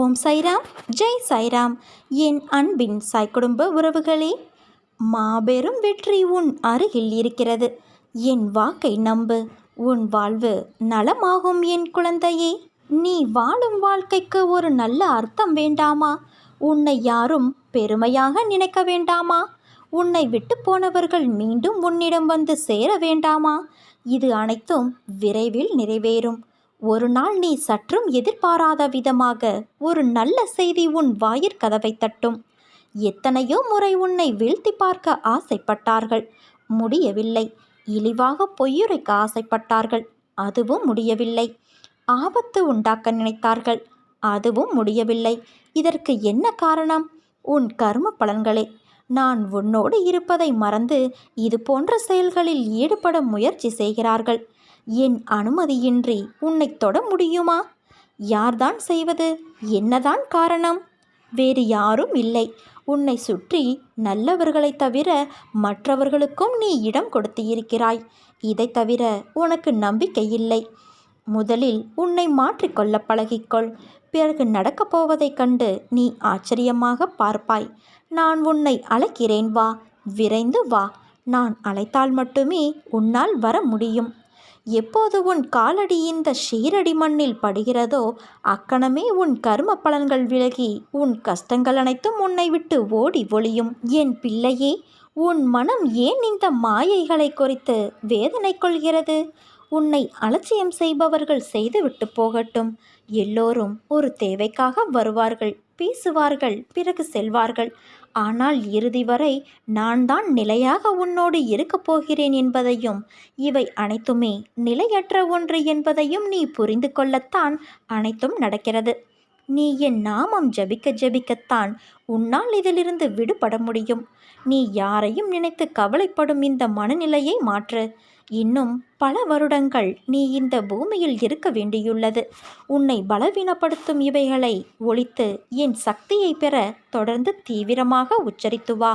ஓம் சாய்ராம், ஜெய் சாய்ராம். என் அன்பின் சாய் குடும்ப உறவுகளே, மாபெரும் வெற்றி உன் அருகில் இருக்கிறது. என் வாக்கை நம்பு, உன் வாழ்வு நலமாகும். என் குழந்தையே, நீ வாழும் வாழ்க்கைக்கு ஒரு நல்ல அர்த்தம் வேண்டாமா? உன்னை யாரும் பெருமையாக நினைக்க வேண்டாமா? உன்னை விட்டு போனவர்கள் மீண்டும் உன்னிடம் வந்து சேர வேண்டாமா? இது அனைத்தும் விரைவில் நிறைவேறும். ஒரு நாள் நீ சற்றும் எதிர்பாராத விதமாக ஒரு நல்ல செய்தி உன் வாயிற்கதவை தட்டும். எத்தனையோ முறை உன்னை வீழ்த்தி பார்க்க ஆசைப்பட்டார்கள், முடியவில்லை. இழிவாக பொய்யுரைக்க ஆசைப்பட்டார்கள், அதுவும் முடியவில்லை. ஆபத்து உண்டாக்க நினைத்தார்கள், அதுவும் முடியவில்லை. இதற்கு என்ன காரணம்? உன் கர்ம பலன்களே. நான் உன்னோடு இருப்பதை மறந்து இது போன்ற செயல்களில் ஈடுபட முயற்சி செய்கிறார்கள். என் அனுமதியின்றி உன்னை தொட முடியுமா? யார்தான் செய்வது? என்னதான் காரணம்? வேறு யாரும் இல்லை. உன்னை சுற்றி நல்லவர்களை தவிர மற்றவர்களுக்கும் நீ இடம் கொடுத்து இருக்கிறாய். இதை தவிர உனக்கு நம்பிக்கை இல்லை. முதலில் உன்னை மாற்றிக்கொள்ள பழகிக்கொள். பிறகு நடக்கப் போவதைக் கண்டு நீ ஆச்சரியமாக பார்ப்பாய். நான் உன்னை அழைக்கிறேன், வா, விரைந்து வா. நான் அழைத்தால் மட்டுமே உன்னால் வர முடியும். எப்போது உன் காலடி இந்த ஷீரடி மண்ணில் படுகிறதோ அக்கணமே உன் கர்ம பலன்கள் விலகி உன் கஷ்டங்கள் அனைத்தும் உன்னை விட்டு ஓடி ஒளியும். என் பிள்ளையே, உன் மனம் ஏன் இந்த மாயைகளை குறித்து வேதனை கொள்கிறது? உன்னை அலட்சியம் செய்பவர்கள் செய்துவிட்டு போகட்டும். எல்லோரும் ஒரு தேவைக்காக வருவார்கள், பேசுவார்கள், பிறகு செல்வார்கள். ஆனால் இறுதி வரை நான் தான் நிலையாக உன்னோடு இருக்கப் போகிறேன் என்பதையும் இவை அனைத்துமே நிலையற்ற ஒன்று என்பதையும் நீ புரிந்து கொள்ளத்தான் அனைத்தும் நடக்கிறது. நீ என் நாமம் ஜபிக்க ஜபிக்கத்தான் உன்னால் இதிலிருந்து விடுபட முடியும். நீ யாரையும் நினைத்து கவலைப்படும் இந்த மனநிலையை மாற்று. இன்னும் பல வருடங்கள் நீ இந்த பூமியில் இருக்க வேண்டியுள்ளது. உன்னை பலவீனப்படுத்தும் இவைகளை ஒழித்து என் சக்தியை பெற தொடர்ந்து தீவிரமாக உச்சரித்து வா.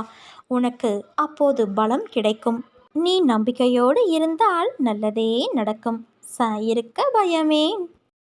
உனக்கு அப்போது பலம் கிடைக்கும். நீ நம்பிக்கையோடு இருந்தால் நல்லதே நடக்கும். சாயிருக்க பயமேன்.